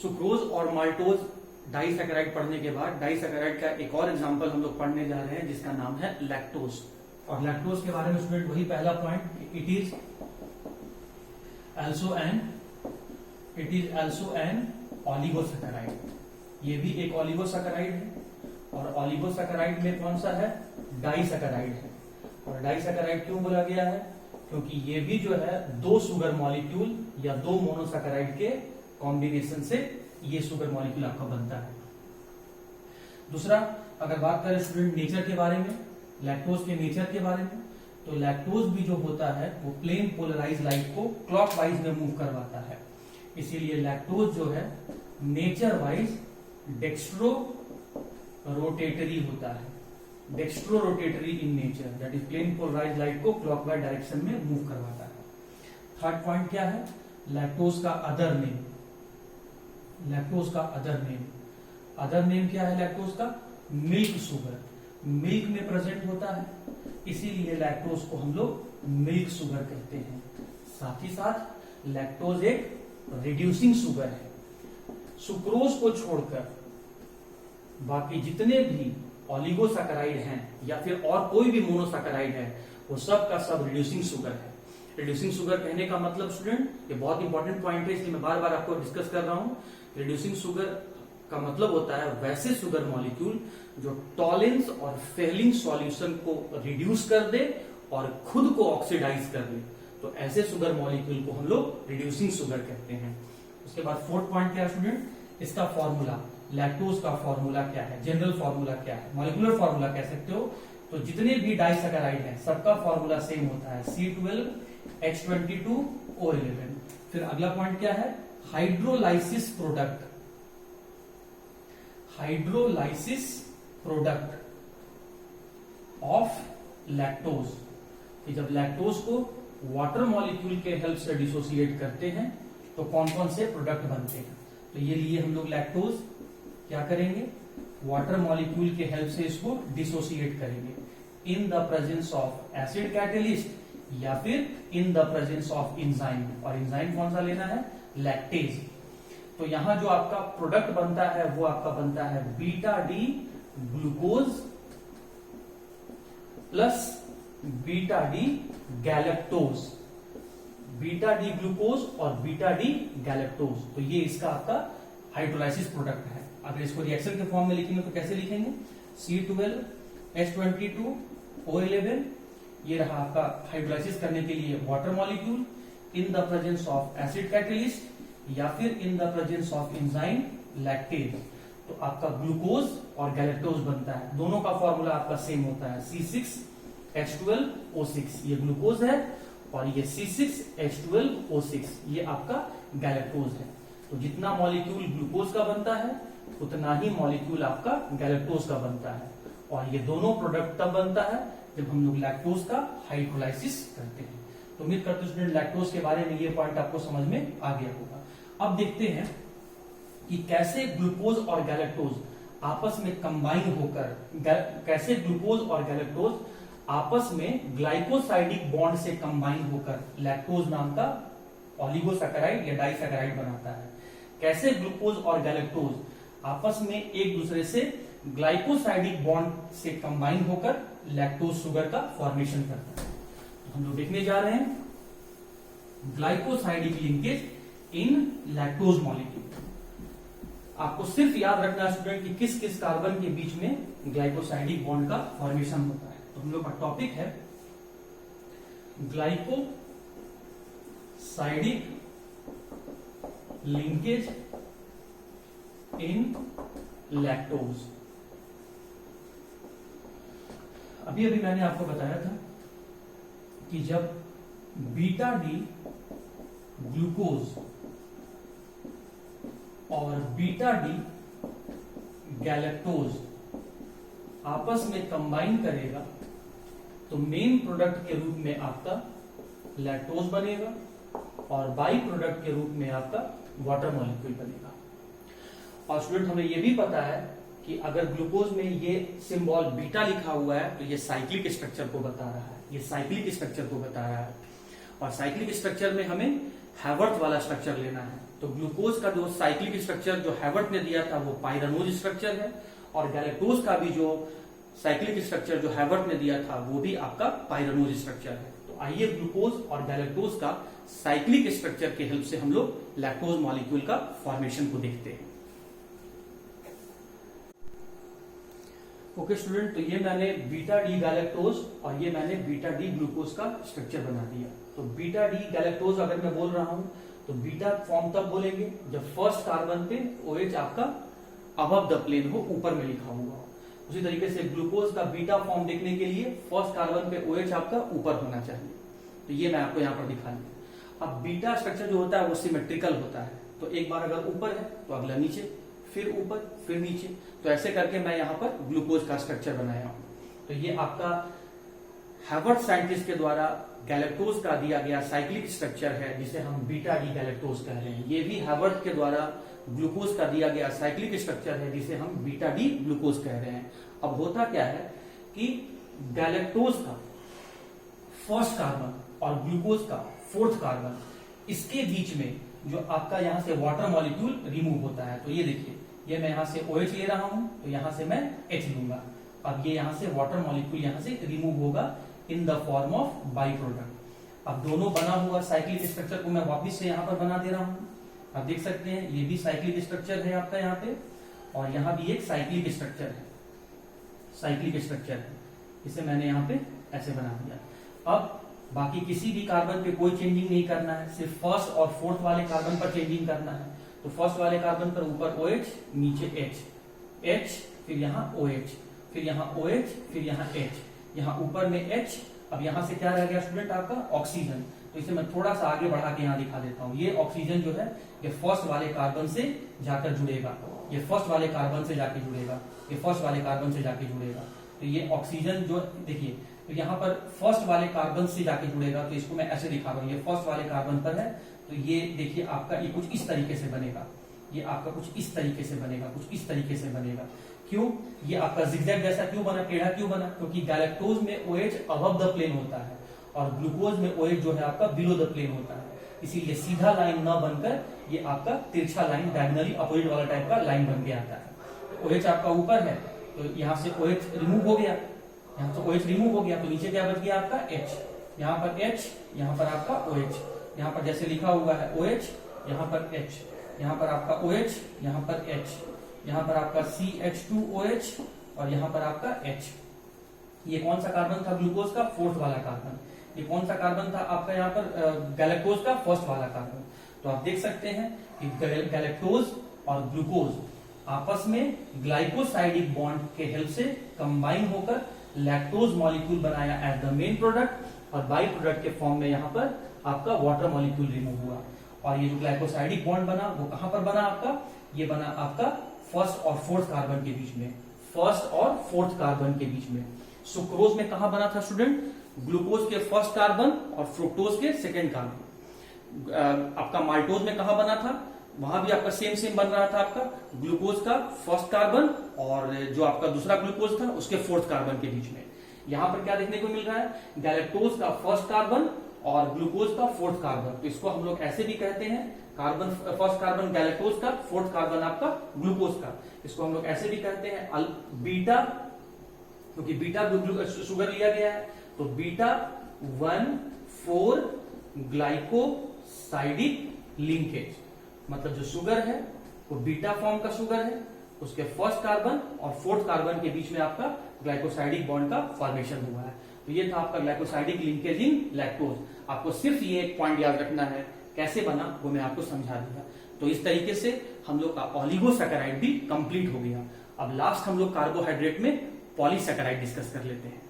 Sucrose और maltose disaccharide पढ़ने के बाद डाइसैकेराइड का एक और एग्जांपल हम लोग पढ़ने जा रहे हैं जिसका नाम है लैक्टोज। और लैक्टोज के बारे में स्टूडेंट वही पहला point, it is also an oligosaccharide. ये भी एक ऑलिगोसैकेराइड है और ऑलिगोसैकेराइड में कौन सा है, डाइसैकेराइड है। और डाइसैकेराइड क्यों बोला गया है, क्योंकि ये भी जो है दो शुगर मॉलिक्यूल या दो मोनोसैकेराइड के कॉम्बिनेशन से ये शुगर मॉलिक्यूल आपका बनता है। दूसरा, अगर बात करें स्टूडेंट नेचर के बारे में, लैक्टोज के नेचर के बारे में, तो लैक्टोज भी जो होता है वो प्लेन पोलराइज लाइट को क्लॉकवाइज में मूव करवाता है। इसीलिए लैक्टोज जो है नेचर वाइज डेक्स्ट्रो रोटेटरी होता है, dextro rotatory in nature, that is plane polarise light को क्लॉकवाइज डायरेक्शन में मूव करवाता है। थर्ड पॉइंट क्या है, लैक्टोज का अदर नेम, लैक्टोज का अदर नेम, अदर नेम क्या है लैक्टोज का, मिल्क शुगर, मिल्क में प्रेजेंट होता है, इसीलिए लैक्टोज को हम लोग मिल्क शुगर कहते हैं। साथ ही साथ लैक्टोज एक रिड्यूसिंग शुगर है। सुक्रोज को छोड़कर बाकी जितने भी ऑलिगोसैकेराइड हैं या फिर और कोई भी मोनोसैकेराइड है वो सब का सब रिड्यूसिंग शुगर है। रिड्यूसिंग शुगर कहने का मतलब स्टूडेंट, ये बहुत इंपॉर्टेंट पॉइंट है इसलिए मैं बार बार आपको डिस्कस कर रहा हूं। रिड्यूसिंग शुगर का मतलब होता है वैसे शुगर मॉलिक्यूल जो टॉलेंस और फेलिंग सॉल्यूशन को रिड्यूस कर दे और खुद को ऑक्सीडाइज कर दे, तो ऐसे शुगर मॉलिक्यूल को हम लोग रिड्यूसिंग शुगर कहते हैं। उसके बाद फोर्थ पॉइंट क्या है स्टूडेंट, इसका फॉर्मूला, लैक्टोज का फॉर्मूला क्या है, जनरल फॉर्मूला क्या है, मॉलिक्यूलर फॉर्मूला कह सकते हो। तो जितने भी डाइसैकेराइड हैं सबका फॉर्मूला सेम होता है, C12H22O11। फिर अगला पॉइंट क्या है, hydrolysis product, hydrolysis product of lactose, कि जब लैक्टोज को वाटर मॉलिक्यूल के हेल्प से डिसोसिएट करते हैं तो कौन कौन से प्रोडक्ट बनते हैं। तो ये लिए हम लोग लैक्टोज क्या करेंगे, वाटर मॉलिक्यूल के हेल्प से इसको डिसोसिएट करेंगे in the presence of acid catalyst या फिर in the presence of enzyme. और एंजाइम कौन सा लेना है, लैक्टेज। तो यहां जो आपका प्रोडक्ट बनता है वो आपका बनता है beta D glucose plus beta D galactose, beta D glucose और बीटा डी गैलेक्टोज। तो ये इसका आपका हाइड्रोलाइसिस प्रोडक्ट है। अगर इसको रिएक्शन के फॉर्म में लिखेंगे तो कैसे लिखेंगे, C12H22O11, ये रहा आपका हाइड्रोलाइसिस करने के लिए water molecule in the presence of acid catalyst या फिर in the presence of enzyme lactase. तो आपका ग्लूकोज और गैलेक्टोज बनता है, दोनों का फॉर्मूला आपका सेम होता है C6H12O6, ये ग्लूकोज है और ये C6H12O6 ये आपका गैलेक्टोज है। तो जितना मॉलिक्यूल ग्लूकोज का बनता है उतना ही मॉलिक्यूल आपका गैलेक्टोज का बनता है। और ये दोनों प्रोडक्ट तब बनता है जब हम लोग लैक्टोज का हाइड्रोलाइसिस करते हैं। तो उम्मीद करते हैं स्टूडेंट लैक्टोज के बारे में ये पॉइंट आपको समझ में आ गया होगा। अब देखते हैं कि कैसे ग्लूकोज और गैलेक्टोज आपस में कंबाइन होकर, कैसे ग्लूकोज और गैलेक्टोज आपस में ग्लाइकोसाइडिक बॉन्ड से कंबाइन होकर लैक्टोज नाम का ऑलिगोसैकेराइड या डाइसैकेराइड बनाता है। कैसे ग्लूकोज और गैलेक्टोज आपस में एक दूसरे से ग्लाइकोसाइडिक बॉन्ड से कंबाइन होकर लैक्टोज शुगर का फॉर्मेशन करता है। तो हम लोग देखने जा रहे हैं ग्लाइकोसाइडिक लिंकेज इन लैक्टोज मॉलिक्यूल। आपको सिर्फ याद रखना है स्टूडेंट कि किस किस कार्बन के बीच में ग्लाइकोसाइडिक बॉन्ड का फॉर्मेशन होता है। तो हम लोग का टॉपिक है ग्लाइकोसाइडिक लिंकेज इन लैक्टोज। अभी अभी मैंने आपको बताया था कि जब बीटा डी ग्लूकोज और बीटा डी गैलेक्टोज आपस में कंबाइन करेगा तो मेन प्रोडक्ट के रूप में आपका लैक्टोज बनेगा और बाई प्रोडक्ट के रूप में आपका वाटर मॉलिक्यूल बनेगा। और स्टूडेंट हमें यह भी पता है कि अगर ग्लूकोज में ये सिंबल बीटा लिखा हुआ है तो ये साइक्लिक स्ट्रक्चर को बता रहा है, ये साइक्लिक स्ट्रक्चर को बता रहा है। और साइक्लिक स्ट्रक्चर में हमें हैवर्थ वाला स्ट्रक्चर लेना है। तो ग्लूकोज का जो साइक्लिक स्ट्रक्चर जो हैवर्थ ने दिया था वो पाइरानोज स्ट्रक्चर है, और गैलेक्टोज का भी जो साइक्लिक स्ट्रक्चर जो हैवर्थ ने दिया था वो भी आपका पाइरानोज स्ट्रक्चर है। तो आइए ग्लूकोज और गैलेक्टोज का साइक्लिक स्ट्रक्चर के हेल्प से हम लोग लैक्टोज मॉलिक्यूल का फॉर्मेशन को देखते हैं। ओके स्टूडेंट, तो ये मैंने बीटा डी गैलेक्टोज और ये मैंने बीटा डी ग्लूकोज का स्ट्रक्चर बना दिया। तो बीटा डी गैलेक्टोज अगर मैं बोल रहा हूं तो बीटा फॉर्म तब बोलेंगे जब फर्स्ट कार्बन पे OH आपका अबव द प्लेन हो, ऊपर में लिखा हुआ। उसी तरीके से ग्लूकोज का बीटा फॉर्म देखने के लिए फर्स्ट कार्बन पे OH आपका ऊपर होना चाहिए। तो ये मैं आपको यहाँ पर दिखा दूं। अब बीटा स्ट्रक्चर जो होता है वो सिमेट्रिकल होता है, तो एक बार अगर ऊपर है तो अगला नीचे, फिर ऊपर, फिर नीचे। तो ऐसे करके मैं यहाँ पर ग्लूकोज का स्ट्रक्चर बनाया हूं। तो ये आपका हैवर्थ साइंटिस्ट के द्वारा गैलेक्टोज का दिया गया साइक्लिक स्ट्रक्चर है, जिसे हम बीटा डी गैलेक्टोज कह रहे हैं। ये भी हैवर्थ के द्वारा ग्लूकोज का दिया गया साइक्लिक स्ट्रक्चर है, जिसे हम बीटा डी ग्लूकोज कह रहे हैं। अब होता क्या है कि गैलेक्टोज का फर्स्ट कार्बन और ग्लूकोज का फोर्थ कार्बन, इसके बीच में जो आपका यहां से वाटर मॉलिक्यूल रिमूव होता है। तो ये देखिए, ये मैं यहां से OH ले रहा हूं, तो यहां से मैं H लूंगा। अब ये यहां से वाटर मॉलिक्यूल यहां से रिमूव होगा in the form of by product. अब दोनों बना हुआ साइक्लिक स्ट्रक्चर को मैं वापिस से यहां पर बना दे रहा हूं। आप देख सकते हैं ये भी साइक्लिक स्ट्रक्चर है आपका यहाँ पे, और यहाँ भी एक साइक्लिक स्ट्रक्चर है, साइक्लिक स्ट्रक्चर है। इसे मैंने यहाँ पे ऐसे बना दिया। अब बाकी किसी भी कार्बन पे कोई चेंजिंग नहीं करना है, सिर्फ फर्स्ट और फोर्थ वाले कार्बन पर चेंजिंग करना है। तो फर्स्ट वाले कार्बन पर ऊपर OH, नीचे H, फिर यहाँ OH, फिर यहाँ OH, फिर यहाँ H, यहाँ ऊपर में H। अब यहाँ से क्या रह गया स्टूडेंट आपका ऑक्सीजन। तो इसे मैं थोड़ा सा आगे बढ़ा के यहाँ दिखा देता हूँ। ये ऑक्सीजन जो है ये फर्स्ट वाले कार्बन से जाकर जुड़ेगा, ये फर्स्ट वाले कार्बन से जाके जुड़ेगा, ये फर्स्ट वाले कार्बन से जाके जुड़ेगा। तो ये ऑक्सीजन जो देखिए, तो यहाँ पर फर्स्ट वाले कार्बन से जाके जुड़ेगा। तो इसको मैं ऐसे दिखा रहा हूँ, ये फर्स्ट वाले कार्बन पर है। तो ये देखिए आपका ये कुछ इस तरीके से बनेगा, ये आपका कुछ इस तरीके से बनेगा, कुछ इस तरीके से बनेगा। क्यों? ये आपका जिगजैग जैसा क्यों बना, टेढ़ा क्यों बना? क्योंकि गैलेक्टोज में OH अबव द प्लेन होता है और ग्लूकोज में OH जो है आपका बिलो द प्लेन होता है। इसीलिए सीधा लाइन न बनकर ये आपका तिरछा लाइन, डायगोनली अपोजिट वाला टाइप का लाइन बन के आता है। OH आपका ऊपर है तो यहाँ से OH रिमूव हो गया, यहाँ से OH रिमूव हो गया, तो नीचे क्या बच गया आपका H। यहाँ पर H, यहाँ पर आपका OH, यहाँ पर जैसे लिखा हुआ है OH, यहाँ पर H, यहाँ पर आपका OH, यहाँ पर H, यहाँ पर आपका CH2OH और यहाँ पर आपका H। ये कौन सा कार्बन था ग्लूकोज का? फोर्थ वाला कार्बन। ये कौन सा कार्बन था आपका यहाँ पर गैलेक्टोज का? फर्स्ट वाला कार्बन। तो आप देख सकते हैं कि गैलेक्टोज और ग्लूकोज आपस में ग्लाइकोसाइडिक बॉन्ड के हेल्प से कंबाइन होकर लैक्टोज मॉलिक्यूल बनाया एज द मेन प्रोडक्ट, और बाई प्रोडक्ट के फॉर्म में यहाँ पर आपका वाटर मॉलिक्यूल रिमूव हुआ। और ये जो ग्लाइकोसाइडिक बॉन्ड बना वो कहां पर बना आपका? ये बना आपका फर्स्ट और फोर्थ कार्बन के बीच में, फर्स्ट और फोर्थ कार्बन के बीच में। सुक्रोज में कहां बना था स्टूडेंट? ग्लूकोज के फर्स्ट कार्बन और फ्रुक्टोज के सेकेंड कार्बन। आपका माल्टोज में कहां बना था? वहां भी आपका सेम बन रहा था, आपका ग्लूकोज का फर्स्ट कार्बन और जो आपका दूसरा ग्लूकोज था उसके फोर्थ कार्बन के बीच में। यहां पर क्या देखने को मिल रहा है? गैलेक्टोज का फर्स्ट कार्बन और ग्लूकोज का फोर्थ कार्बन। तो इसको हम लोग ऐसे भी कहते हैं, कार्बन फर्स्ट कार्बन गैलेक्टोज का, फोर्थ कार्बन आपका ग्लूकोज का। इसको हम लोग ऐसे भी कहते हैं बीटा, क्योंकि बीटा शुगर लिया गया है। तो बीटा 1,4 ग्लाइकोसाइडिक लिंकेज, मतलब जो शुगर है वो बीटा फॉर्म का शुगर है, उसके फर्स्ट कार्बन और फोर्थ कार्बन के बीच में आपका ग्लाइकोसाइडिक बॉन्ड का फॉर्मेशन हुआ है। तो ये था आपका ग्लाइकोसाइडिक लिंकेज इन लैक्टोज। आपको सिर्फ ये एक पॉइंट याद रखना है, कैसे बना वो मैं आपको समझा दिया। तो इस तरीके से हम लोग का ऑलिगोसैकेराइड भी कंप्लीट हो गया। अब लास्ट हम लोग कार्बोहाइड्रेट में पॉलीसैकेराइड डिस्कस कर लेते हैं।